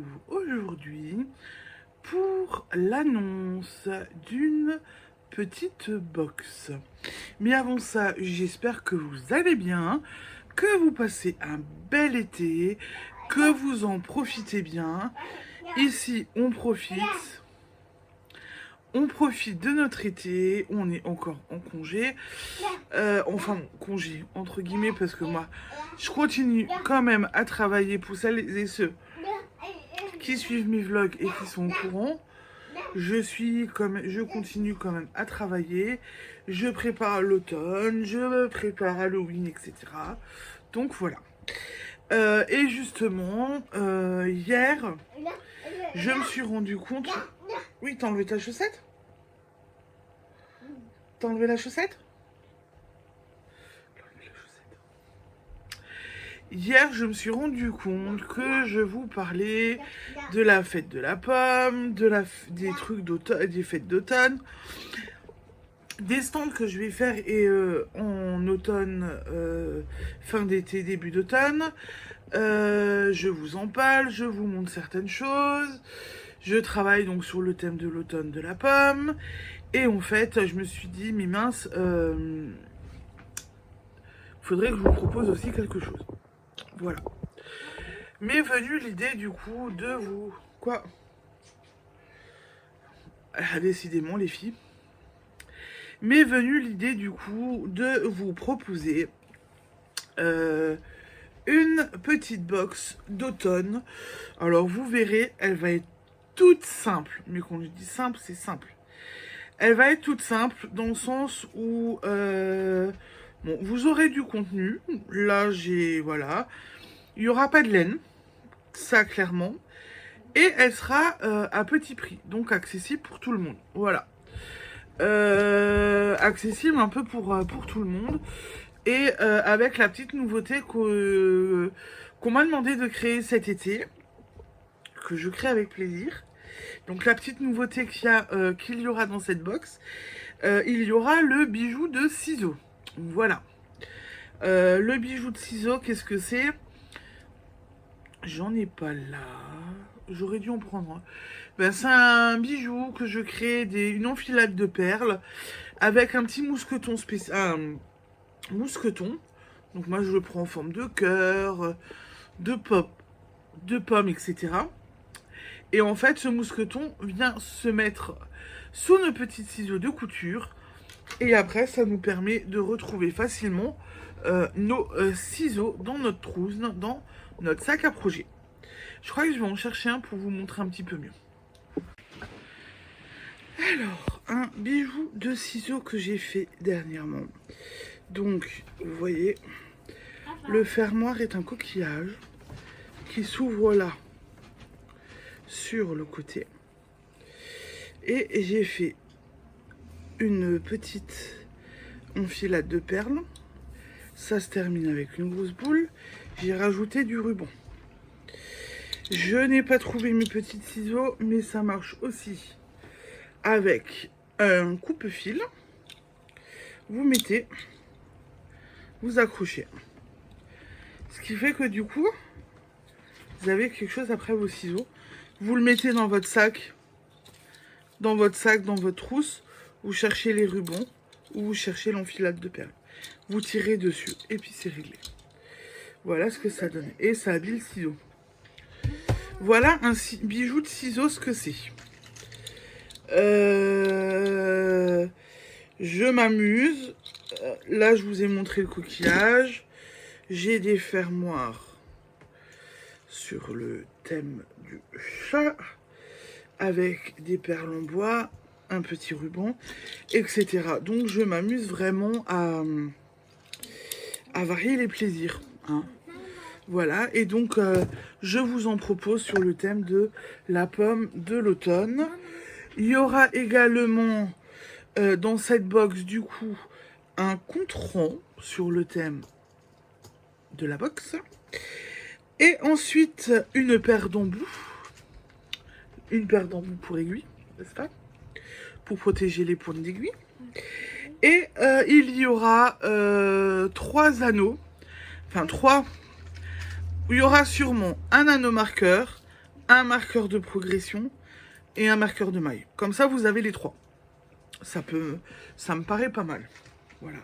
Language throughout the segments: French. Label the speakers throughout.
Speaker 1: retrouve aujourd'hui pour l'annonce d'une petite box. Mais avant ça, j'espère que vous allez bien, que vous passez un bel été, que vous en profitez bien. Ici, on profite de notre été, on est encore en congé, enfin congé entre guillemets parce que moi je continue quand même à travailler pour celles et ceux qui suivent mes vlogs et qui sont au courant. Je continue quand même à travailler, je prépare l'automne, je prépare Halloween, etc. Donc voilà. Et justement, hier, je me suis rendu compte... Oui, t'as enlevé ta chaussette? T'as enlevé la chaussette? Hier, je me suis rendu compte que je vous parlais de la fête de la pomme, des trucs d'automne, des fêtes d'automne, des stands que je vais faire en automne, fin d'été, début d'automne. Je vous en parle, je vous montre certaines choses. Je travaille donc sur le thème de l'automne de la pomme. Et en fait, je me suis dit, mais mince, faudrait que je vous propose aussi quelque chose. Voilà. M'est venue l'idée du coup de vous... Quoi? Ah, décidément les filles. M'est venue l'idée du coup de vous proposer une petite box d'automne. Alors vous verrez, elle va être toute simple. Mais quand je dis simple, c'est simple. Elle va être toute simple dans le sens où bon, vous aurez du contenu. Là, voilà. Il n'y aura pas de laine, ça clairement. Et elle sera à petit prix, donc accessible pour tout le monde. Voilà. Accessible un peu pour tout le monde. Et avec la petite nouveauté qu'on m'a demandé de créer cet été, que je crée avec plaisir. Donc la petite nouveauté qu'il y aura dans cette box, il y aura le bijou de ciseaux. Voilà. Le bijou de ciseaux, qu'est-ce que c'est? J'en ai pas là. J'aurais dû en prendre un. Ben, c'est un bijou que je crée, une enfilade de perles avec un petit mousqueton spécial. Un mousqueton. Donc moi je le prends en forme de cœur, de pommes, etc. Et en fait, ce mousqueton vient se mettre sous nos petits ciseaux de couture. Et après, ça nous permet de retrouver facilement nos ciseaux dans notre trousse, dans notre sac à projet. Je crois que je vais en chercher un pour vous montrer un petit peu mieux. Alors, un bijou de ciseaux que j'ai fait dernièrement. Donc, vous voyez, le fermoir est un coquillage qui s'ouvre là sur le côté. Et j'ai fait une petite enfilade de perles. Ça se termine avec une grosse boule. J'ai rajouté du ruban. Je n'ai pas trouvé mes petits ciseaux, mais ça marche aussi avec un coupe-fil. Vous mettez, vous accrochez. Ce qui fait que du coup, vous avez quelque chose après vos ciseaux. Vous le mettez dans votre sac, dans votre trousse. Vous cherchez les rubans ou vous cherchez l'enfilade de perles. Vous tirez dessus et puis c'est réglé. Voilà ce que ça donne. Et ça habille le ciseau. Voilà un bijou de ciseaux, ce que c'est. Je m'amuse. Là, je vous ai montré le coquillage. J'ai des fermoirs sur le thème du chat. Avec des perles en bois, un petit ruban, etc. Donc, je m'amuse vraiment à varier les plaisirs. Hein. Voilà, et donc je vous en propose sur le thème de la pomme de l'automne. Il y aura également dans cette box du coup un compte-rond sur le thème de la box. Et ensuite une paire d'embouts. Une paire d'embouts pour aiguille, n'est-ce pas? Pour protéger les pointes d'aiguille. Et il y aura 3 anneaux, enfin 3... Il y aura sûrement un anneau marqueur, un marqueur de progression et un marqueur de maille. Comme ça, vous avez les 3. Ça me paraît pas mal. Voilà.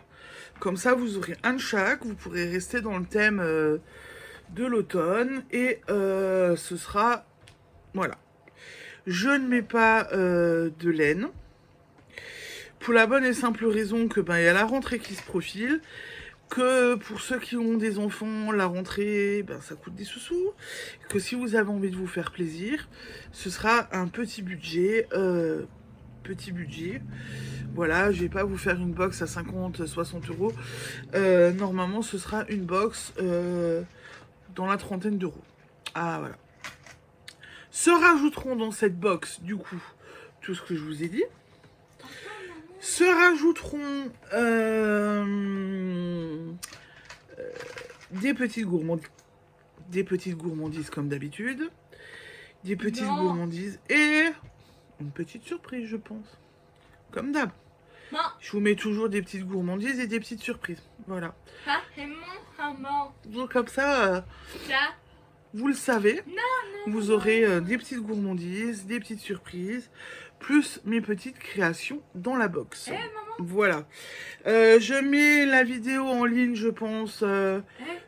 Speaker 1: Comme ça, vous aurez un de chaque. Vous pourrez rester dans le thème de l'automne. Et ce sera... Voilà. Je ne mets pas de laine. Pour la bonne et simple raison que il y a la rentrée qui se profile. Que pour ceux qui ont des enfants, la rentrée, ça coûte des sous-sous. Que si vous avez envie de vous faire plaisir, ce sera un petit budget. Voilà, je vais pas vous faire une box à 50-60 euros. Normalement, ce sera une box dans la trentaine d'euros. Ah, voilà. Se rajouteront dans cette box, du coup, tout ce que je vous ai dit. Se rajouteront des petites gourmandises comme d'habitude. Des petites gourmandises et une petite surprise, je pense. Comme d'hab. Je vous mets toujours des petites gourmandises et des petites surprises. Voilà. Donc comme ça, vous le savez. Vous aurez des petites gourmandises, des petites surprises, plus mes petites créations dans la box. Voilà. Je mets la vidéo en ligne, je pense,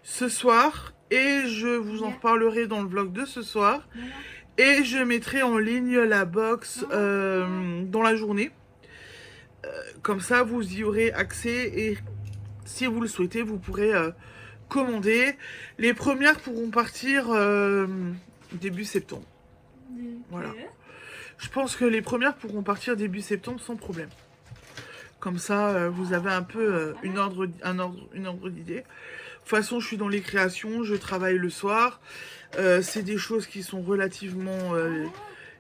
Speaker 1: ce soir. Et je vous en reparlerai dans le vlog de ce soir. Et je mettrai en ligne la box dans la journée. Comme ça, vous y aurez accès. Et si vous le souhaitez, vous pourrez commander. Les premières pourront partir début septembre. Voilà. Je pense que les premières pourront partir début septembre sans problème. Comme ça, vous avez un peu une ordre d'idée. De toute façon, je suis dans les créations, je travaille le soir. C'est des choses qui sont relativement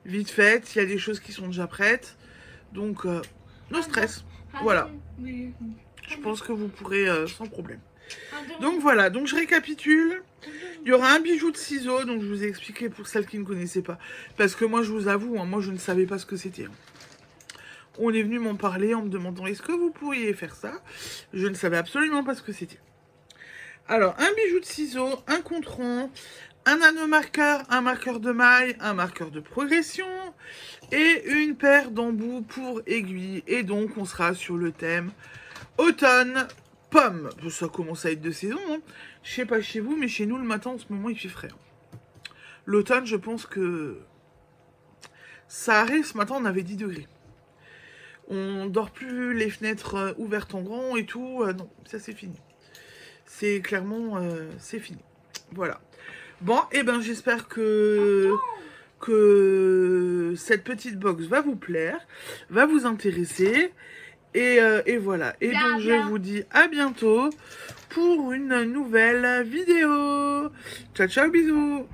Speaker 1: vite faites. Il y a des choses qui sont déjà prêtes. Donc, no stress. Voilà. Je pense que vous pourrez sans problème. Donc voilà, donc je récapitule. Il y aura un bijou de ciseaux, donc je vous ai expliqué pour celles qui ne connaissaient pas. Parce que moi, je vous avoue, moi, je ne savais pas ce que c'était. On est venu m'en parler en me demandant est-ce que vous pourriez faire ça. Je ne savais absolument pas ce que c'était. Alors, un bijou de ciseaux, un contron, un nanomarqueur, un marqueur de maille, un marqueur de progression et une paire d'embouts pour aiguilles. Et donc, on sera sur le thème automne, pomme. Ça commence à être de saison. Hein. Je sais pas chez vous, mais chez nous, le matin, en ce moment, il fait frais. L'automne, je pense que ça arrive. Ce matin, on avait 10 degrés. On dort plus les fenêtres ouvertes en grand et tout. Non, ça, c'est fini. C'est clairement, c'est fini. Voilà. Bon, et j'espère que cette petite box va vous plaire, va vous intéresser. Et voilà. Et donc, je vous dis à bientôt pour une nouvelle vidéo. Ciao, ciao, bisous.